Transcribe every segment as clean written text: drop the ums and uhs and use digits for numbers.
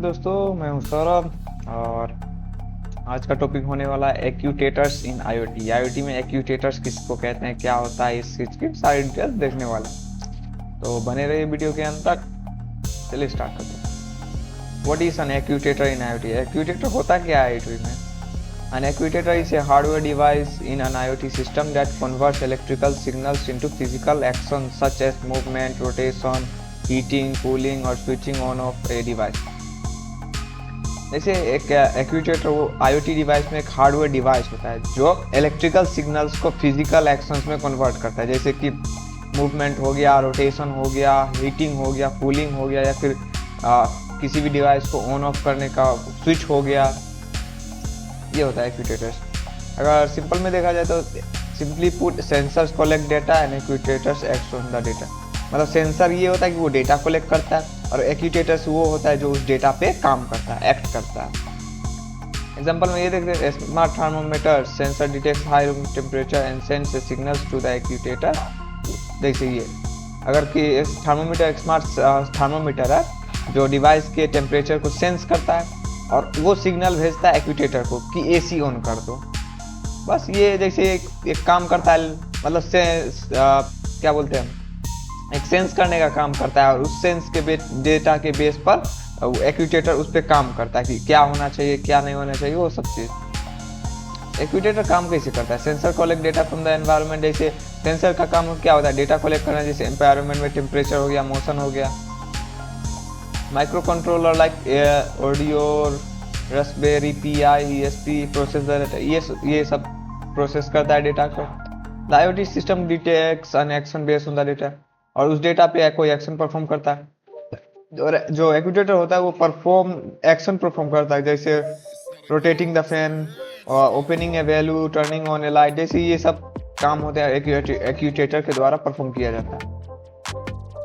नमस्कार दोस्तों, मैं हूं सौरभ और आज का टॉपिक होने वाला है एक्यूटेटर्स इन आईओटी। आईओटी में एक्यूटेटर्स किसको कहते हैं, क्या होता है, इस चीज की सारी डिटेल्स देखने वाले हैं। तो बने रहिए वीडियो के अंत तक। चलिए स्टार्ट करते हैं। What is an actuator in IoT? Actuator होता क्या है आईओटी में? An actuator is a hardware device in an IoT system that converts electrical signals into physical actions such as movement, rotation, heating, cooling और switching on of a device। जैसे एक actuator वो IoT device में एक hardware device होता है जो electrical signals को फिजिकल एक्शंस में कन्वर्ट करता है, जैसे कि मूवमेंट हो गया, रोटेशन हो गया, हीटिंग हो गया, कूलिंग हो गया, या फिर किसी भी डिवाइस को ऑन ऑफ करने का स्विच हो गया। ये होता है एक्चुएटर्स। अगर सिंपल में देखा जाए तो simply put sensors collect data and actuators act on the data. मतलब सेंसर ये होता है कि वो डेटा कलेक्ट करता है और एक्चुएटर्स वो होता है जो उस डेटा पे काम करता है, एक्ट करता है। एग्जांपल में ये देखते हैं, smart thermometer sensor detects high room temperature and sends signals to the actuator. जैसे ये अगर कि थर्मोमीटर एक स्मार्ट थर्मोमीटर है जो डिवाइस के टेम्परेचर को सेंस करता है और वो सिग्नल भेजता है एक्चुएटर को कि एसी ऑन कर दो। बस ये जैसे एक काम करता है, मतलब क्या बोलते हैं, एक सेंस करने का काम करता है और उस सेंस के डेटा के बेस पर एक्चुएटर उस पर काम करता है कि क्या होना चाहिए, क्या नहीं होना चाहिए, वो सब चीज़। एक्चुएटर काम कैसे करता है? Sensor collect data from the environment. जैसे सेंसर का काम क्या होता है? डेटा कलेक्ट करना, जैसे एनवायरनमेंट में टेम्परेचर हो गया, मोशन हो गया। Micro controller like audio, raspberry pi, ESP processor, ये सब प्रोसेस करता है डेटा को। The IoT system detects an action based on the data, और उस डेटा पे कोई एक्शन परफॉर्म करता है। जो एक्चुएटर होता है वो एक्शन परफॉर्म करता है, जैसे rotating the fan, opening A value, turning on A light. जैसे ये सब काम होते हैं एक्चुएटर के द्वारा परफॉर्म किया जाता है।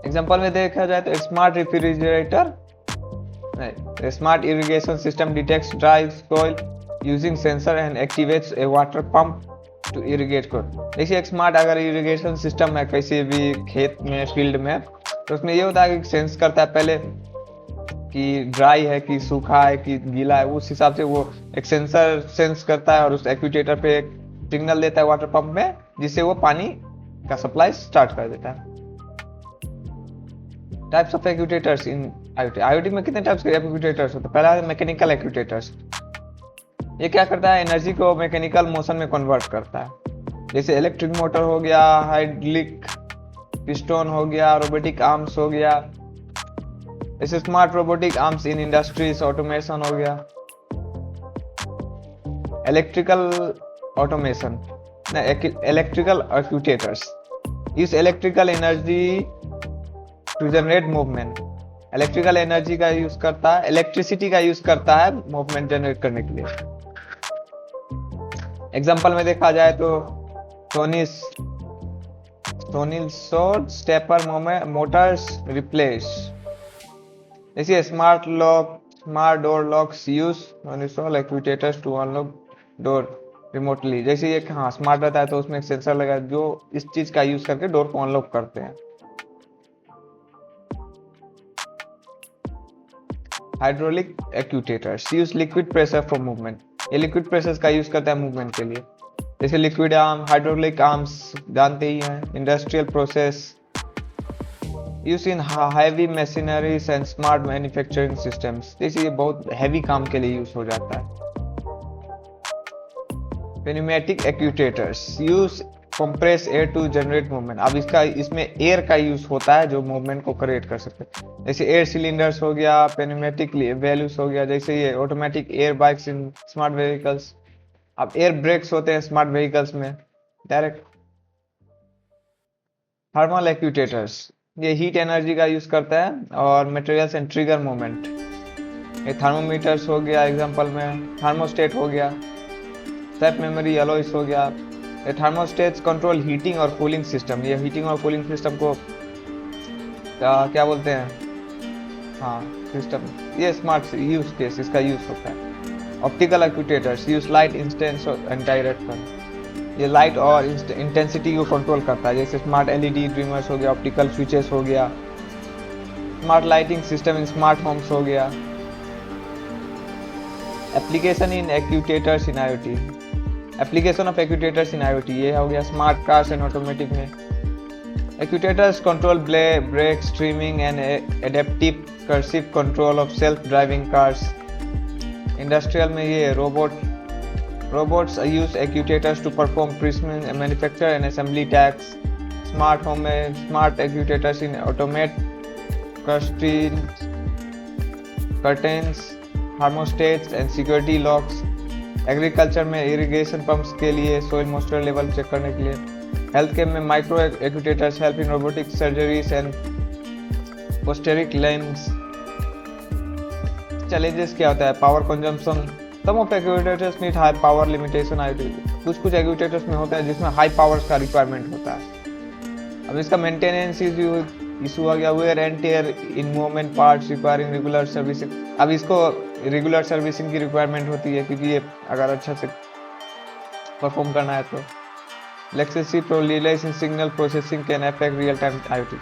एग्जाम्पल में देखा जाए तो smart refrigerator, smart irrigation system detects dry soil using sensor and activates a water pump to irrigate को। देखिए एक स्मार्ट अगर इरिगेशन सिस्टम है किसी भी खेत में, फील्ड में, तो उसमें ये होता है कि सेंस करता है पहले कि ड्राई है, कि सूखा है, कि गीला है। उस हिसाब से वो एक सेंसर सेंस करता है और उस एक्चुएटर पे एक सिग्नल देता है वाटर पंप में, जिससे वो पानी का सप्लाई स्टार्ट कर देता है। Types of actuators in IoT. IoT में कितने टाइप्स के एक्चुएटर्स होते हैं? पहला है मैकेनिकल एक्चुएटर्स। ये क्या करता है? एनर्जी को मैकेनिकल मोशन में कन्वर्ट करता है। जैसे इलेक्ट्रिक मोटर हो गया, हाइड्रोलिक पिस्टन हो गया, रोबोटिक आर्म्स हो गया। जैसे smart robotic arms in industries, automation हो गया। Electrical automation, electrical actuators use electrical energy to generate movement. Electrical energy का यूज करता है, इलेक्ट्रिसिटी का यूज करता है मूवमेंट जनरेट करने के लिए। एग्जांपल में देखा जाए तो सोनी शॉर्ट स्टेपर मोटर्स रिप्लेस। जैसे smart lock, smart door locks use सोनिसोल actuators to unlock door remotely. जैसे ये हाँ स्मार्ट रहता है तो उसमें एक सेंसर लगा जो इस चीज का यूज करके डोर को अनलॉक करते हैं। Hydraulic actuators use liquid pressure for movement. ये लिक्विड प्रेशर का यूज करता है मूवमेंट के लिए। जैसे लिक्विड आर्म, हाइड्रोलिक आर्म्स जानते ही हैं। Industrial process use in heavy machineries and smart manufacturing systems. जैसे ये बहुत हैवी काम के लिए यूज हो जाता है। pneumatic actuators use compress air to generate movement. अब इसमें एयर का यूज होता है जो मूवमेंट को क्रिएट कर सकते हैं। जैसे एयर सिलेंडर्स हो गया, pneumatic वैल्यूज हो गया। जैसे ये automatic air bikes in smart vehicles. अब एयर ब्रेक्स होते हैं स्मार्ट व्हीकल्स में डायरेक्ट। थर्मल एक्चुएटर्स, ये हीट एनर्जी का यूज करता है और मटेरियल्स एंड ट्रिगर मूवमेंट। ये थर्मोमीटर्स हो गया, एग्जांपल में थर्मोस्टेट हो गया, सेट मेमोरी अलॉयस हो गया। ये थर्मोस्टेट्स कंट्रोल हीटिंग और कूलिंग सिस्टम। ये हीटिंग और कूलिंग सिस्टम को क्या बोलते हैं, हाँ सिस्टम। ये स्मार्ट यूज केस इसका यूज होता है। Optical actuators use light instance and direction. ये लाइट और इंटेंसिटी को कंट्रोल करता है। जैसे स्मार्ट एलईडी ड्रीमर्स हो गया, ऑप्टिकल स्विचेस हो गया, smart lighting system in smart homes हो गया। Application in actuators in IoT, application of actuators in IoT, ये हो गया स्मार्ट कार्स एंड ऑटोमेटिक में। Actuators control brake streaming and adaptive cursive control of self driving cars. Industrial में ये robots use actuators to perform precision manufacture and assembly tasks. Smart home में smart actuators in automate curtains thermostats and security locks. Agriculture में irrigation pumps के लिए soil moisture level check करने के लिए। Health care में micro actuators help in robotic surgeries and prosthetic lens. Challenges क्या होता है? Power consumption, some of actuators need high power limitation IoT, कुछ एक्यूटेटर्स में होता है जिसमें हाई पावर का रिक्वायरमेंट होता है। अब इसका मेंटेनेंस इशू आ गया, wear and tear in movement parts requiring regular servicing. अब इसको रेगुलर सर्विसिंग की रिक्वायरमेंट होती है क्योंकि ये अगर अच्छा से परफॉर्म करना है तो। Excessive reliance in signal processing can affect real time IoT।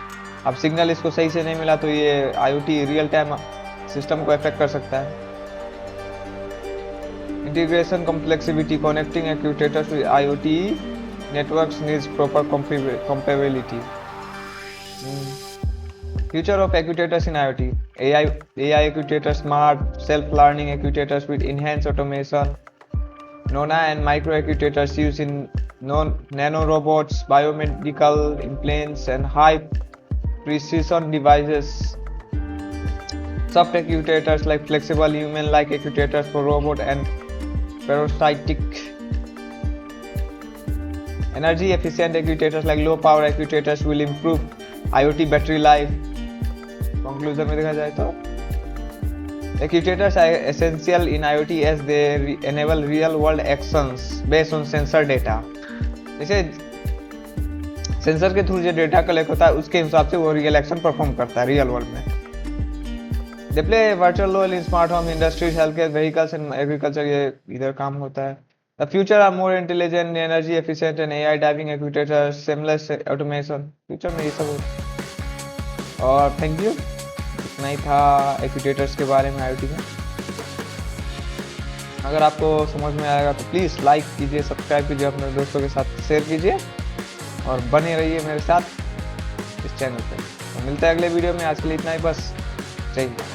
अब सिग्नल इसको सही से नहीं मिला तो ये IoT रियल टाइम सिस्टम को अफेक्ट कर सकता है। Integration complexity, connecting actuators with IoT networks needs proper compatibility। Future of actuators in IoT, AI actuators, smart self-learning actuators with enhanced automation, nano and micro actuators used in nanorobots, biomedical implants and high precision devices. Soft actuators like flexible human-like actuators for robot and parasitic. Energy efficient actuators like low power actuators will improve IoT battery life। Conclusion में देखा जाए तो actuators are essential in IoT as they enable real world actions based on sensor data। जैसे sensor के through जो data collect होता है उसके हिसाब से वो रियल एक्शन परफॉर्म करता है रियल वर्ल्ड में। They play virtual role in smart home industries, health care, vehicles and agriculture, ये इधर काम होता है। The future are more intelligent, energy efficient and AI driving actuators, seamless automation, future में ये सब हो। और थैंक यू, इतना ही था एक्यूटेटर्स के बारे में IoT में। अगर आपको समझ में आएगा तो प्लीज़ लाइक कीजिए, सब्सक्राइब कीजिए, अपने दोस्तों के साथ शेयर कीजिए और बने रहिए मेरे साथ इस चैनल पे। तो मिलते हैं अगले वीडियो में, आज के लिए इतना ही बस। जय हिंद।